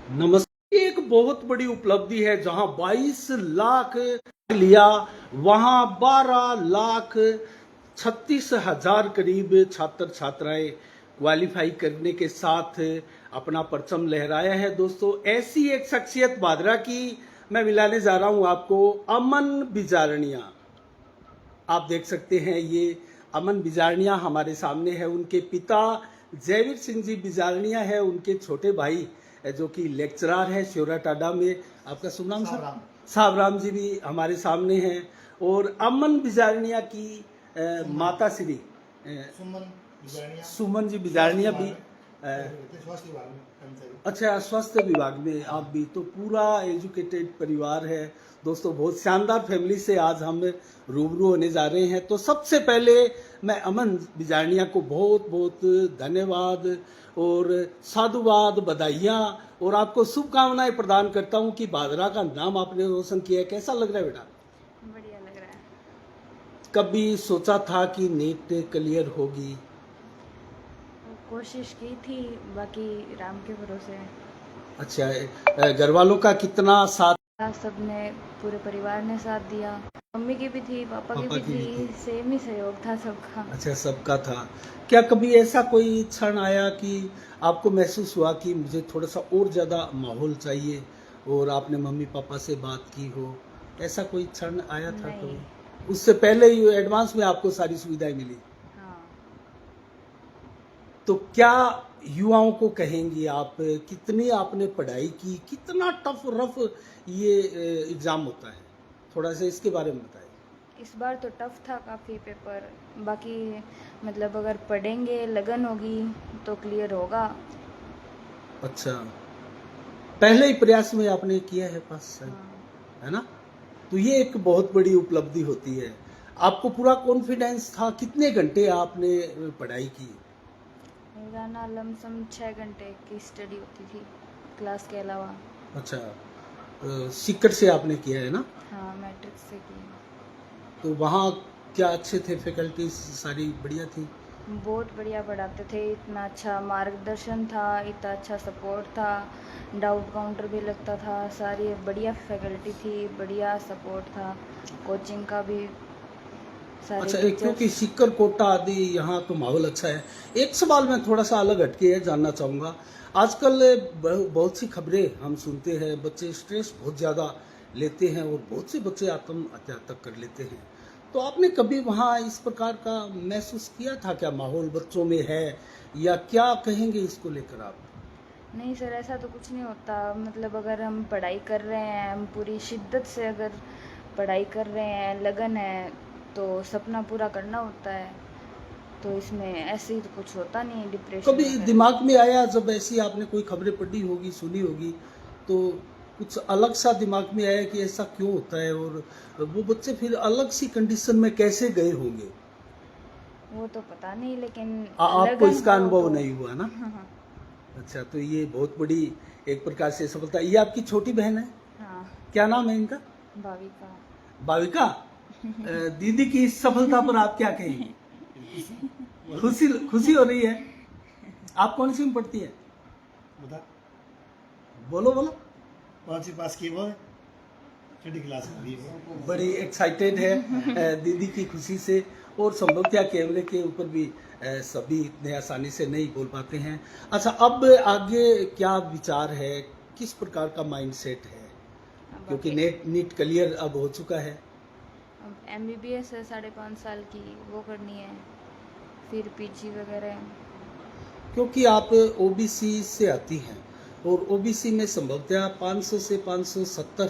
नमस्ते। एक बहुत बड़ी उपलब्धि है जहां 22 लाख लिया, वहां 12 लाख 36,000 करीब छात्र छात्राएं क्वालिफाई करने के साथ अपना परचम लहराया है। दोस्तों, ऐसी एक शख्सियत भादरा की मैं मिलाने जा रहा हूं आपको, अमन बिजारनिया। आप देख सकते हैं ये अमन बिजारनिया हमारे सामने है। उनके पिता जयवीर सिंह जी बिजारनिया है, उनके छोटे भाई जो कि लेक्चरर है श्योरा टाडा में। आपका शुभ नाम सर? सावराम जी भी हमारे सामने हैं। और अमन बिजारनिया की माता श्री सुमन जी बिजारनिया भी अच्छा, स्वास्थ्य विभाग में आप भी। तो पूरा एजुकेटेड परिवार है दोस्तों, बहुत शानदार फैमिली से आज हम रूबरू होने जा रहे हैं। तो सबसे पहले मैं अमन बिजारनिया को बहुत बहुत धन्यवाद और साधुवाद, बधाइयाँ और आपको शुभकामनाएं प्रदान करता हूं कि भादरा का नाम आपने रोशन किया है। कैसा लग रहा है बेटा? बढ़िया लग रहा है। कभी सोचा था कि नीट क्लियर होगी? कोशिश की थी, बाकी राम के भरोसे। अच्छा, घर वालों का कितना साथ? सबने, पूरे परिवार ने साथ दिया। मम्मी की भी थी, पापा की भी थी, सेम ही सहयोग था सबका। अच्छा, सबका था। क्या कभी ऐसा कोई क्षण आया कि आपको महसूस हुआ कि मुझे थोड़ा सा और ज़्यादा माहौल चाहिए और आपने मम्मी पापा से बात की हो? ऐसा कोई क्षण आया था? नहीं। तो उससे पहले ही एडवांस में आपको सारी सुविधाएं मिली? हाँ। तो क्या युवाओं को कहेंगी आप? कितनी आपने पढ़ाई की, कितना टफ रफ ये एग्ज़ाम होता है? थोड़ा सा इसके बारे में बताएं। इस बार तो टफ था काफ़ी पेपर, बाकी मतलब अगर पढ़ेंगे, लगन होगी तो क्लियर होगा। अच्छा, पहले ही प्रयास में आपने किया है पास, हाँ। है ना? तो ये एक बहुत बड़ी उपलब्धि होती है। आपको पूरा कॉन्फिडेंस था? कितने घंटे आपने पढ़ाई की? मेरा ना लमसम 6 घंटे की स्टडी होती थी क्लास के अलावा। अच्छा, सीकर से आपने किया है ना? हाँ, मैट्रिक से की। तो वहाँ क्या अच्छे थे फैकल्टीज? सारी बढ़िया थी? बहुत बढ़िया पढ़ाते थे, इतना अच्छा मार्गदर्शन था, इतना अच्छा सपोर्ट था, डाउट काउंटर भी लगता था, सारी बढ़िया फैकल्टी थी, बढ़िया सपोर्ट था, कोचिंग का भी सारे अच्छा, टीचर्स। क्योंकि सीकर कोटा आदि यहाँ तो माहौल अच्छा है। एक सवाल मैं थोड़ा सा अलग हटके है जानना चाहूँगा। आजकल बहुत सी खबरें हम सुनते हैं, बच्चे स्ट्रेस बहुत ज़्यादा लेते हैं और बहुत से बच्चे आत्महत्या तक कर लेते हैं। तो आपने कभी वहाँ इस प्रकार का महसूस किया था क्या? माहौल बच्चों में है या क्या कहेंगे इसको लेकर आप? नहीं सर, ऐसा तो कुछ नहीं होता। मतलब अगर हम पढ़ाई कर रहे हैं, हम पूरी शिद्दत से अगर पढ़ाई कर रहे हैं, लगन है, तो सपना पूरा करना होता है। तो इसमें ऐसे ही तो कुछ होता नहीं है डिप्रेशन कभी वगैरह। दिमाग में आया जब ऐसी आपने कोई खबरें पढ़ी होगी, सुनी होगी, तो कुछ अलग सा दिमाग में आया कि ऐसा क्यों होता है और वो बच्चे फिर अलग सी कंडीशन में कैसे गए होंगे? वो तो पता नहीं, लेकिन आपको लगन इसका हो अनुभव तो। नहीं हुआ ना? अच्छा, तो ये बहुत बड़ी एक प्रकार से सफलता। ये आपकी छोटी बहन है? हाँ। क्या नाम है इनका? भाविका। भाविका। दीदी की इस सफलता पर आप क्या कहेंगे? खुशी खुशी हो रही है? आप कौन सी में पढ़ती है? बता, बोलो बोलो। कौन सी पास की वो? छठी क्लास में भी वो। बड़ी एक्साइटेड है दीदी की खुशी से। और संभवतः कैमरे के ऊपर भी सभी इतने आसानी से नहीं बोल पाते हैं। अच्छा, अब आगे क्या विचार है? किस प्रकार का माइंडसेट है? क्योंकि नीट क्लियर अब हो चुका है। अब MBBS है 5.5 साल की, वो करनी है, फिर PG वगैरह। क्योंकि आप ओबीसी से आती हैं और ओबीसी में संभवतः 500 से 570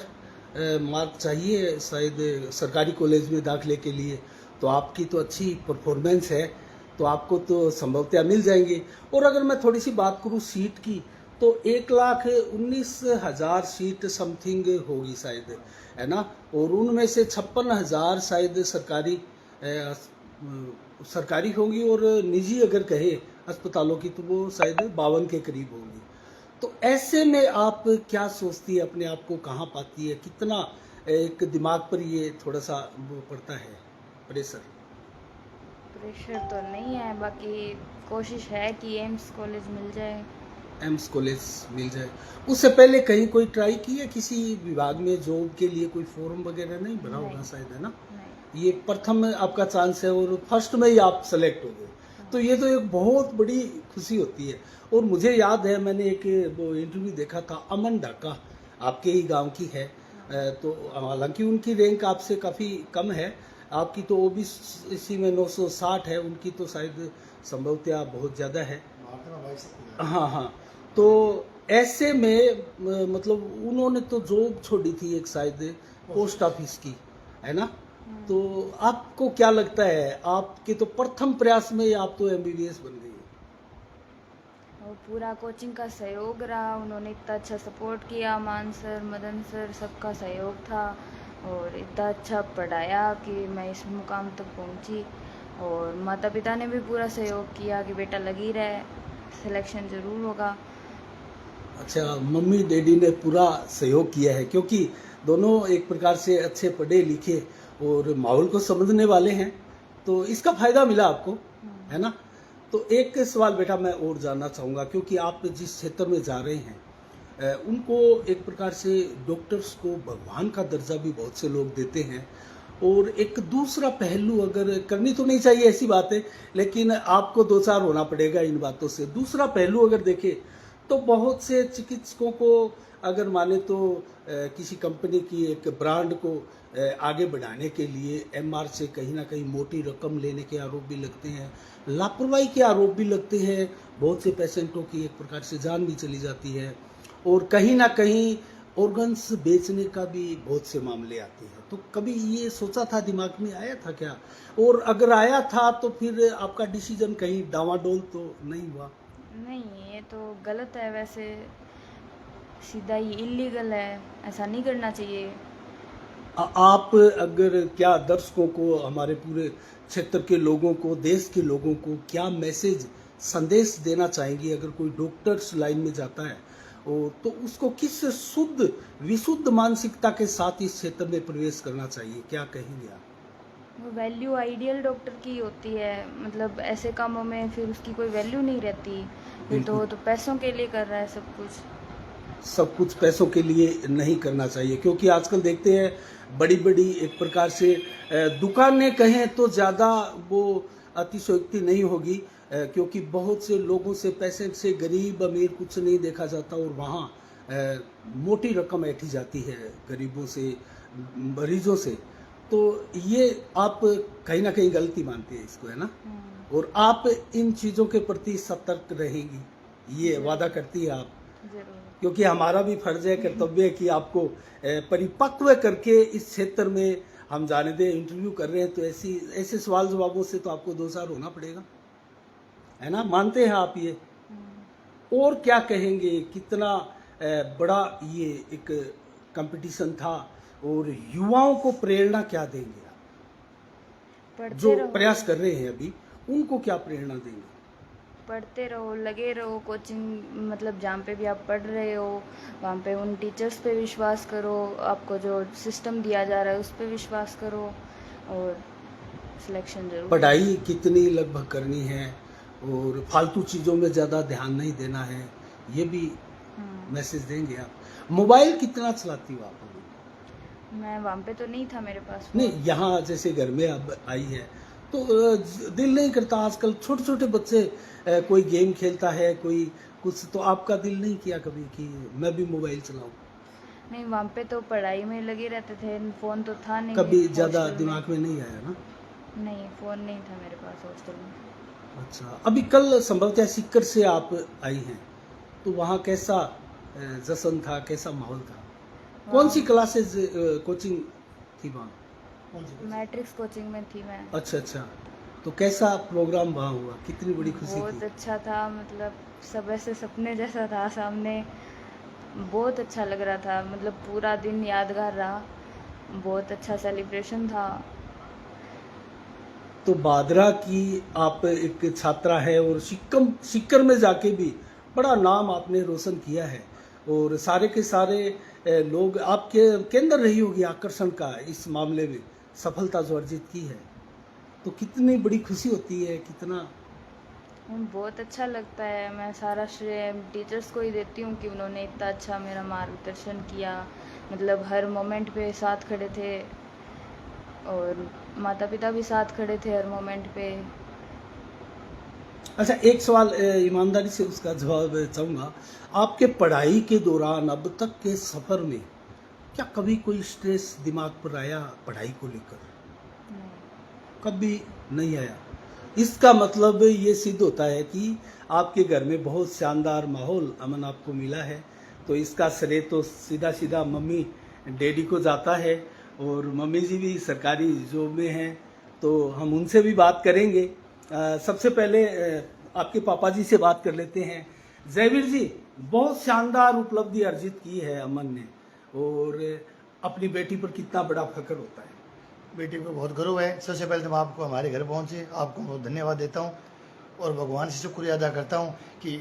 मार्क चाहिए शायद सरकारी कॉलेज में दाखिले के लिए। तो आपकी तो अच्छी परफॉर्मेंस है, तो आपको तो संभवतः मिल जाएंगे। और अगर मैं थोड़ी सी बात करूं सीट की, तो 1,19,000 सीट समथिंग होगी शायद, है ना? और उनमें से 56,000 शायद सरकारी होंगी और निजी अगर कहे अस्पतालों की तो वो शायद 52 के करीब होंगी। तो ऐसे में आप क्या सोचती है? अपने आप को कहाँ पाती है? कितना एक दिमाग पर ये थोड़ा सा वो पड़ता है प्रेशर? प्रेशर तो नहीं है, बाकी कोशिश है कि एम्स कॉलेज मिल जाए। एम्स कॉलेज मिल जाए। उससे पहले कहीं कोई ट्राई की है किसी विभाग में जॉब के लिए? कोई फॉर्म वगैरह नहीं भरा होगा नहीं। शायद, है ना? नहीं। ये प्रथम आपका चांस है और फर्स्ट में ही आप सेलेक्ट हो गए, तो ये तो एक बहुत बड़ी खुशी होती है। और मुझे याद है मैंने एक वो इंटरव्यू देखा था, अमन ढाका आपके ही गांव की है, तो हालांकि उनकी रैंक आपसे काफ़ी कम है, आपकी तो ओबीसी में 960 है, उनकी तो शायद संभवतः बहुत ज़्यादा है। मार्क में 22 हाँ हाँ, तो ऐसे में मतलब उन्होंने तो जॉब छोड़ी थी एक शायद पोस्ट ऑफिस की, है ना? तो आपको क्या लगता है, आपके तो प्रथम प्रयास में ही आप तो एमबीबीएस बन गई? और पूरा कोचिंग का सहयोग रहा, उन्होंने इतना अच्छा सपोर्ट किया, मान सर, मदन सर, सबका सहयोग था और इतना अच्छा पढ़ाया कि मैं इस मुकाम तक पहुंची। और माता पिता ने भी पूरा सहयोग किया कि बेटा लगी रहे, सिलेक्शन ज़रूर होगा। अच्छा, मम्मी डैडी ने पूरा सहयोग किया है, क्योंकि दोनों एक प्रकार से अच्छे पढ़े लिखे और माहौल को समझने वाले हैं, तो इसका फायदा मिला आपको, है ना? तो एक सवाल बेटा मैं और जानना चाहूँगा, क्योंकि आप जिस क्षेत्र में जा रहे हैं उनको एक प्रकार से डॉक्टर्स को भगवान का दर्जा भी बहुत से लोग देते हैं। और एक दूसरा पहलू, अगर करनी तो नहीं चाहिए ऐसी बातें, लेकिन आपको दो चार होना पड़ेगा इन बातों से। दूसरा पहलू अगर देखें तो बहुत से चिकित्सकों को अगर माने तो किसी कंपनी की एक ब्रांड को आगे बढ़ाने के लिए एमआर से कहीं ना कहीं मोटी रकम लेने के आरोप भी लगते हैं, लापरवाही के आरोप भी लगते हैं, बहुत से पेशेंटों की एक प्रकार से जान भी चली जाती है, और कहीं ना कहीं ऑर्गन्स बेचने का भी बहुत से मामले आते हैं। तो कभी ये सोचा था, दिमाग में आया था क्या? और अगर आया था तो फिर आपका डिसीजन कहीं डावाडोल तो नहीं हुआ? नहीं, ये तो गलत है, वैसे सीधा ही इलीगल है, ऐसा नहीं करना चाहिए। आप अगर क्या दर्शकों को, हमारे पूरे क्षेत्र के लोगों को, देश के लोगों को क्या मैसेज, संदेश देना चाहेंगे? अगर कोई डॉक्टर्स लाइन में जाता है तो उसको किस शुद्ध विशुद्ध मानसिकता के साथ इस क्षेत्र में प्रवेश करना चाहिए, क्या कहेंगे आप? वो वैल्यू आइडियल डॉक्टर की होती है, मतलब ऐसे कामों में फिर उसकी कोई वैल्यू नहीं रहती, फिर तो बिल्कुल। पैसों के लिए कर रहा है सब कुछ। सब कुछ पैसों के लिए नहीं करना चाहिए, क्योंकि आजकल देखते हैं बड़ी बड़ी एक प्रकार से दुकानें कहें तो ज़्यादा वो अतिशयोक्ति नहीं होगी, क्योंकि बहुत से लोगों से, पेशेंट से, गरीब अमीर कुछ नहीं देखा जाता, और वहाँ मोटी रकम ऐठी जाती है गरीबों से, मरीजों से। तो ये आप कहीं ना कहीं गलती मानते हैं इसको, है ना? और आप इन चीज़ों के प्रति सतर्क रहेंगी, ये वादा करती है आप? जरूर। क्योंकि हमारा भी फर्ज है, कर्तव्य है कि आपको परिपक्व करके इस क्षेत्र में हम जाने दें। इंटरव्यू कर रहे हैं तो ऐसे सवाल जवाबों से तो आपको दो चार होना पड़ेगा, है ना? मानते हैं आप ये? और क्या कहेंगे, कितना बड़ा ये एक कंपटीशन था, और युवाओं को प्रेरणा क्या देंगे आप, पढ़ते जो रहो, प्रयास कर रहे हैं अभी, उनको क्या प्रेरणा देंगे? पढ़ते रहो, लगे रहो, कोचिंग मतलब जहाँ पे भी आप पढ़ रहे हो वहाँ पे उन टीचर्स पे विश्वास करो, आपको जो सिस्टम दिया जा रहा है उस पे विश्वास करो, और सिलेक्शन जरूर। पढ़ाई कितनी लगभग करनी है, और फालतू चीज़ों में ज़्यादा ध्यान नहीं देना है, ये भी मैसेज देंगे आप? मोबाइल कितना चलाती हो आप अभी? मैं वहाँ पे तो नहीं था मेरे पास नहीं, यहाँ जैसे घर में अब आई है तो दिल नहीं करता, आजकल छोटे छोटे बच्चे कोई गेम खेलता है, कोई कुछ, तो आपका दिल नहीं किया कभी कि मैं भी मोबाइल चलाऊं? नहीं, वहाँ पे तो पढ़ाई में लगे रहते थे, फ़ोन तो था नहीं कभी ज़्यादा हॉस्टल में। दिमाग में नहीं आया ना? नहीं, फ़ोन नहीं था मेरे पास हॉस्टल में। अच्छा, अभी कल संभवतः सीकर से आप आई हैं, तो वहाँ कैसा जश्न था, कैसा माहौल था? कौन सी क्लासेस कोचिंग थी वहाँ? मैट्रिक्स कोचिंग में थी मैं। अच्छा अच्छा, तो कैसा प्रोग्राम वहाँ हुआ, कितनी बड़ी खुशी बहुत थी? अच्छा था, मतलब सब ऐसे सपने जैसा था सामने, बहुत अच्छा लग रहा था, मतलब पूरा दिन यादगार रहा, बहुत अच्छा सेलिब्रेशन था। तो बादरा की आप एक छात्रा है, और सिक्कर में जाके भी बड़ा नाम आपने रोशन किया है, और सारे के सारे लोग आपके केंद्र रही होगी आकर्षण का इस मामले में, सफलता जो अर्जित की है, तो कितनी बड़ी खुशी होती है, कितना बहुत अच्छा लगता है। मैं सारा श्रेय टीचर्स को ही देती हूँ कि उन्होंने इतना अच्छा मेरा मार्गदर्शन किया, मतलब हर मोमेंट पे साथ खड़े थे और माता पिता भी साथ खड़े थे हर मोमेंट पे। अच्छा, एक सवाल ईमानदारी से उसका जवाब चाहूँगा। आपके पढ़ाई के दौरान अब तक के सफ़र में क्या कभी कोई स्ट्रेस दिमाग पर आया पढ़ाई को लेकर? नहीं। कभी नहीं आया। इसका मतलब ये सिद्ध होता है कि आपके घर में बहुत शानदार माहौल अमन आपको मिला है। तो इसका श्रेय तो सीधा सीधा मम्मी डैडी को जाता है, और मम्मी जी भी सरकारी जॉब में हैं, तो हम उनसे भी बात करेंगे। सबसे पहले आपके पापा जी से बात कर लेते हैं। जयवीर जी, बहुत शानदार उपलब्धि अर्जित की है अमन ने, और अपनी बेटी पर कितना बड़ा फख्र होता है। बेटी को बहुत गर्व है। सबसे पहले तो मैं आपको हमारे घर पहुंचे आपको बहुत धन्यवाद देता हूं और भगवान से शुक्रिया अदा करता हूं कि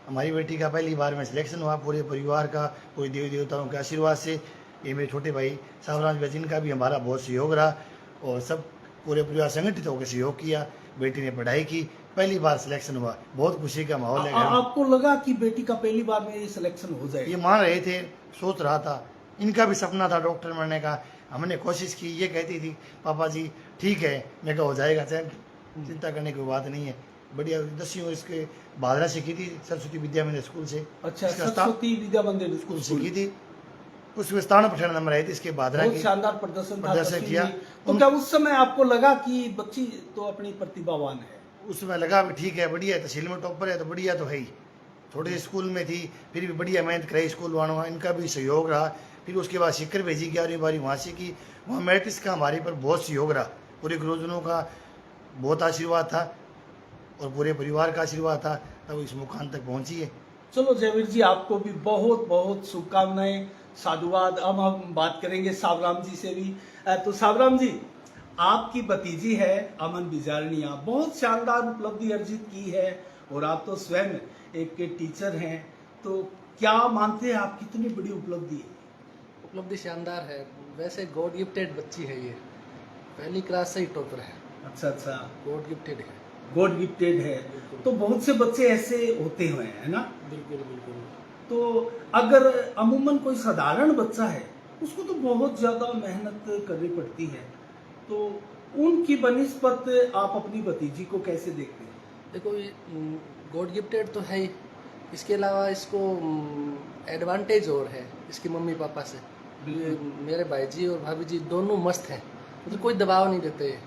हमारी बेटी का पहली बार में सिलेक्शन हुआ। पूरे परिवार का, पूरे देवी देवताओं के आशीर्वाद से, ये मेरे छोटे भाई सावराज भाई जिनका भी हमारा बहुत सहयोग रहा, और सब पूरे परिवार संगठित होकर सहयोग किया। बेटी ने पढ़ाई की, पहली बार सिलेक्शन हुआ, बहुत खुशी का माहौल है घर में। आपको लगा कि बेटी का पहली बार में ये सिलेक्शन हो जाए? ये मान रहे थे, सोच रहा था, इनका भी सपना था डॉक्टर बनने का। हमने कोशिश की, ये कहती थी पापा जी ठीक है, मैं कहा हो जाएगा, चिंता करने की बात नहीं है। बढ़िया 10वीं इसके भादरा से की थी, सरस्वती विद्या मंदिर स्कूल से। अच्छा, सरस्वती विद्या मंदिर स्कूल से की थी। उसमें 97% नंबर आए थे इसके भादरा बहुत की। शानदार प्रदर्शन किया। तो क्या उस समय आपको लगा कि बच्ची तो अपनी प्रतिभावान है? उस समय लगा भी ठीक है, बढ़िया है, तहसील में टॉपर है तो बढ़िया तो है ही। थोड़े से स्कूल में थी, फिर भी बढ़िया मेहनत कराई स्कूल वालों, इनका भी सहयोग रहा। फिर उसके बाद सीकर भेजी 11वीं 12वीं वहाँ से की। वहाँ मैट्रिक्स का हमारे पर बहुत सहयोग रहा, पूरे गुरुजनों का बहुत आशीर्वाद था और पूरे परिवार का आशीर्वाद था, तब इस मुकाम तक पहुँची है। चलो जयवीर जी, आपको भी बहुत बहुत शुभकामनाएं, साधुवाद। अब हम बात करेंगे सावराम जी से भी। तो सावराम जी, आपकी भतीजी है अमन बिजारनिया, बहुत शानदार उपलब्धि अर्जित की है, और आप तो स्वयं एक टीचर हैं, तो क्या मानते हैं आप कितनी बड़ी उपलब्धि है? उपलब्धि शानदार है। वैसे गॉड गिफ्टेड बच्ची है ये, पहली क्लास से ही टॉपर है। अच्छा अच्छा, गॉड गिफ्टेड है। गॉड गिफ्टेड है। तो बहुत से बच्चे ऐसे होते हुए हैं, है ना? बिल्कुल बिल्कुल। तो अगर अमूमन कोई साधारण बच्चा है, उसको तो बहुत ज्यादा मेहनत करनी पड़ती है, तो उनकी बनिस्बत आप अपनी भतीजी को कैसे देखते हैं? देखो ये गॉड गिफ्टेड तो है ही, इसके अलावा इसको एडवांटेज और है इसके मम्मी पापा से। मेरे भाई जी और भाभी जी दोनों मस्त हैं, मतलब कोई दबाव नहीं देते।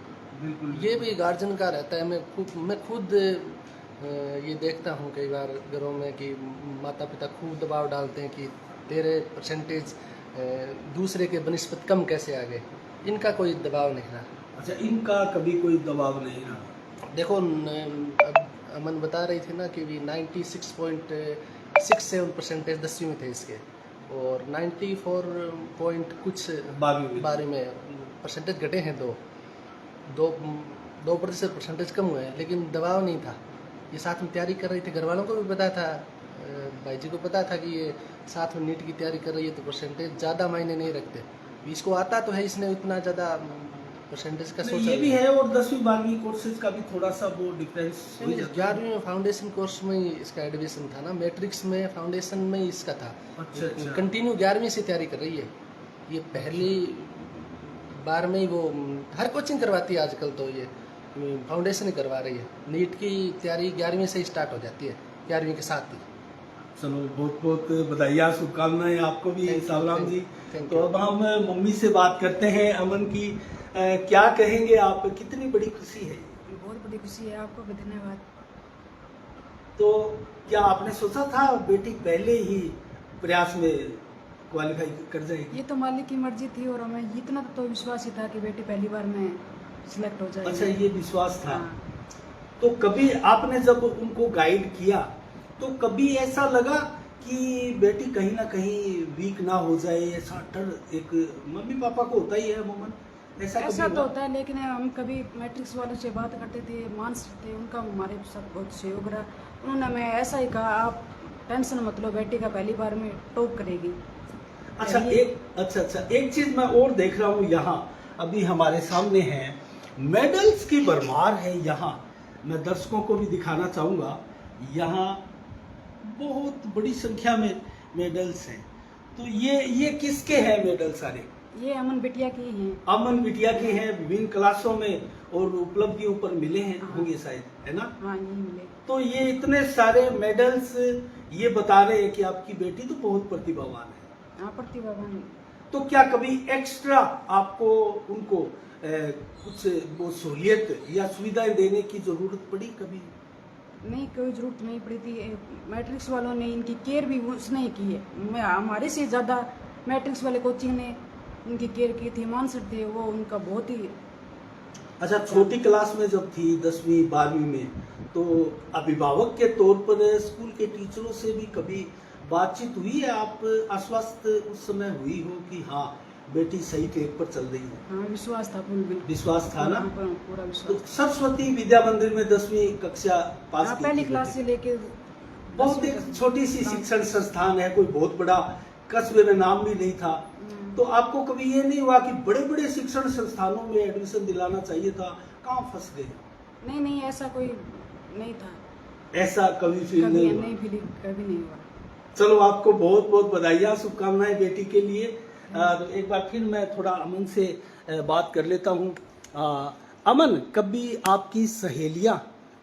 बिल्कुल। ये भी गार्जियन का रहता है। मैं खुद ये देखता हूँ कई बार घरों में कि माता पिता खूब दबाव डालते हैं कि तेरे परसेंटेज दूसरे के बनिस्बत कम कैसे आ गए। इनका कोई दबाव नहीं रहा। अच्छा, इनका कभी कोई दबाव नहीं रहा। देखो अब अमन बता रही थी ना कि 96.67 परसेंटेज 10वीं में थे इसके, और 94 पॉइंट कुछ 12वीं में परसेंटेज घटे हैं। दो प्रतिशत परसेंटेज कम हुए हैं, लेकिन दबाव नहीं था। ये साथ में तैयारी कर रही थी, घर वालों को भी पता था, भाई जी को पता था कि ये साथ में नीट की तैयारी कर रही है, तो परसेंटेज ज़्यादा मायने नहीं रखते। इसको आता तो है, इसने इतना ज़्यादा परसेंटेज का सोचा ये भी है, और 10वीं 12वीं कोर्सेज का भी थोड़ा सा वो डिफरेंस। 11वीं में फाउंडेशन कोर्स में ही इसका एडमिशन था ना, मैट्रिक्स में फाउंडेशन में ही इसका था। अच्छा। कंटिन्यू 11वीं से तैयारी कर रही है। ये पहली बार में ही वो हर कोचिंग करवाती है आजकल, तो ये फाउंडेशन ही करवा रही है। नीट की तैयारी 11वीं से ही स्टार्ट हो जाती है, 11वीं के साथ ही। चलो, बहुत बहुत बधाइयाँ, शुभकामनाएं आपको भी सावराम जी। Thank तो you. अब हम मम्मी से बात करते हैं अमन की। क्या कहेंगे आप, कितनी बड़ी खुशी है? बहुत बड़ी खुशी है, आपको भी धन्यवाद। तो क्या आपने सोचा था बेटी पहले ही प्रयास में क्वालिफाई कर जाएगी? ये तो मालिक की मर्जी थी, और हमें इतना तो विश्वास ही था कि बेटी पहली बार में सिलेक्ट हो जाएगी। अच्छा, ये विश्वास था। हाँ। तो कभी आपने जब उनको गाइड किया, तो कभी ऐसा लगा कि बेटी कहीं ना कहीं वीक ना हो जाए, ऐसा डर एक मम्मी पापा को होता ही है अमूमन, ऐसा तो होता है, लेकिन हम कभी मैट्रिक्स वालों से बात करते थे, मानस थे, उनका हमारे साथ बहुत सहयोग रहा। उन्होंने हमें ऐसा ही कहा, आप टेंशन मत लो, बेटी का पहली बार में टॉप करेगी। अच्छा, एक चीज मैं और देख रहा हूँ यहाँ, अभी हमारे सामने है मेडल्स की भरमार है यहाँ। मैं दर्शकों को भी दिखाना चाहूँगा, यहाँ बहुत बड़ी संख्या में मेडल्स हैं। तो ये किसके हैं मेडल सारे? ये अमन बिटिया की हैं। अमन बिटिया के हैं, विभिन्न क्लासों में और उपलब्धियों पर मिले हैं होंगे शायद, है ना? हाँ, यही मिले। तो ये इतने सारे मेडल्स ये बता रहे हैं कि आपकी बेटी तो बहुत प्रतिभावान है। हाँ, प्रतिभावान। तो क्या कभी एक्स्ट्रा आपको उनको कुछ वो सहूलियत या सुविधाएं देने की जरूरत पड़ी कभी? नहीं, कोई जरूरत नहीं पड़ी थी। मैट्रिक्स वालों ने इनकी केयर भी उसने ही की है। हमारे से ज़्यादा मैट्रिक्स वाले कोचिंग ने उनकी केयर की थी। मानसर थे वो, उनका बहुत ही। अच्छा, छोटी क्लास में जब थी 10वीं 12वीं में, तो अभिभावक के तौर पर स्कूल के टीचरों से भी कभी बातचीत हुई है? आप आश्वस्त उस समय हुई हो कि हाँ बेटी सही ट्रैक पर चल रही है? हाँ, विश्वास था, बिल्कुल विश्वास था ना? पूरा तो विश्वास। सरस्वती विद्या मंदिर में 10वीं कक्षा पास हाँ, की पहली थी क्लास बेटी। से लेके बहुत एक छोटी सी शिक्षण संस्थान है, कोई बहुत बड़ा कस्बे में नाम भी नहीं था। तो आपको कभी ये नहीं हुआ कि बड़े बड़े शिक्षण संस्थानों में एडमिशन दिलाना चाहिए था, कहाँ फंस गए? नहीं, ऐसा कोई नहीं था। ऐसा कभी फील कभी नहीं हुआ? नहीं फीलिंग कभी नहीं हुआ। चलो, आपको बहुत बहुत बधाइयाँ, शुभकामनाएं बेटी के लिए। तो एक बार फिर मैं थोड़ा अमन से बात कर लेता हूँ। अमन, कभी आपकी सहेलियाँ,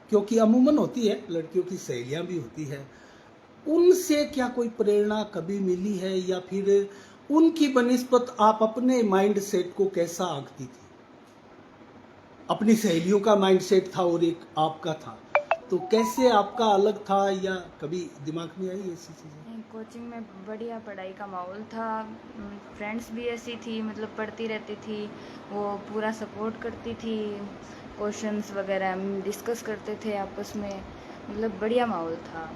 क्योंकि अमूमन होती है लड़कियों की सहेलियाँ भी होती है, उनसे क्या कोई प्रेरणा कभी मिली है, या फिर उनकी बनिस्बत आप अपने माइंड सेट को कैसा आंकती थी? अपनी सहेलियों का माइंड सेट था और एक आपका था, तो कैसे आपका अलग था, या कभी दिमाग में आई ऐसी चीजें? कोचिंग में बढ़िया पढ़ाई का माहौल था। फ्रेंड्स भी ऐसी थी, मतलब पढ़ती रहती थी, वो पूरा सपोर्ट करती थी। क्वेश्चंस वगैरह हम डिस्कस करते थे आपस में, मतलब बढ़िया माहौल था।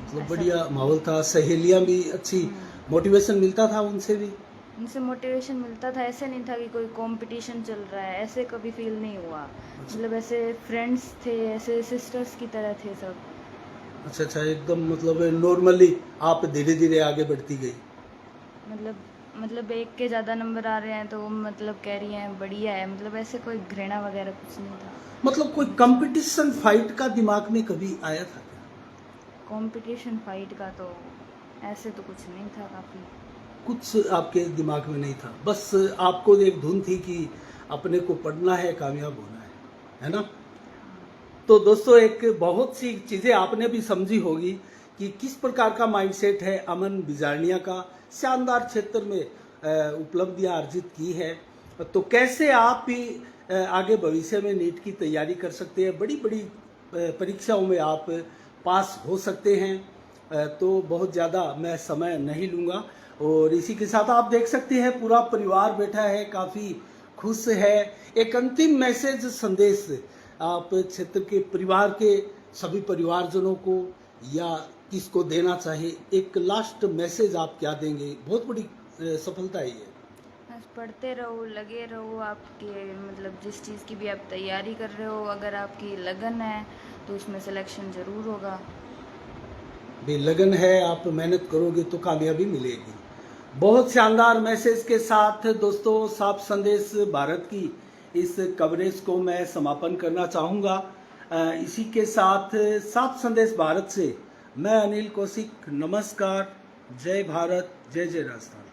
मतलब ऐसा बढ़िया माहौल था, सहेलियां भी अच्छी, मोटिवेशन मिलता था उनसे भी? उनसे मोटिवेशन मिलता था। ऐसे नहीं था कि कोई कंपटीशन चल रहा है, ऐसे कभी फील नहीं हुआ। मतलब ऐसे फ्रेंड्स थे, ऐसे सिस्टर्स की तरह थे सब। अच्छा, एकदम मतलब नॉर्मली आप धीरे धीरे आगे बढ़ती गई? मतलब एक के ज़्यादा नंबर आ रहे हैं तो वो मतलब कह रही हैं बढ़िया है, मतलब ऐसे कोई घृणा वगैरह कुछ नहीं था। मतलब कोई कंपटीशन फाइट का दिमाग में कभी आया था क्या? कंपटीशन फाइट का तो ऐसे तो कुछ नहीं था। काफ़ी कुछ आपके दिमाग में नहीं था, बस आपको एक धुन थी कि अपने को पढ़ना है, कामयाब होना है ना? तो दोस्तों, एक बहुत सी चीज़ें आपने भी समझी होगी कि किस प्रकार का माइंडसेट है अमन बिजारनिया का। शानदार क्षेत्र में उपलब्धियां अर्जित की है, तो कैसे आप भी आगे भविष्य में नीट की तैयारी कर सकते हैं, बड़ी बड़ी परीक्षाओं में आप पास हो सकते हैं। तो बहुत ज़्यादा मैं समय नहीं लूँगा, और इसी के साथ आप देख सकते हैं पूरा परिवार बैठा है, काफ़ी खुश है। एक अंतिम मैसेज, संदेश आप क्षेत्र के परिवार के सभी परिवारजनों को या किसको देना चाहे, एक लास्ट मैसेज आप क्या देंगे? बहुत बड़ी सफलता है ये। बस पढ़ते रहो, लगे रहो। आपके मतलब जिस चीज़ की भी आप तैयारी कर रहे हो, अगर आपकी लगन है तो उसमें सिलेक्शन ज़रूर होगा। भी लगन है, आप मेहनत करोगे तो कामयाबी मिलेगी। बहुत शानदार मैसेज के साथ दोस्तों, साफ संदेश भारत की इस कवरेज को मैं समापन करना चाहूँगा। इसी के साथ साफ संदेश भारत से मैं अनिल कौशिक, नमस्कार, जय भारत, जय जय राजस्थान।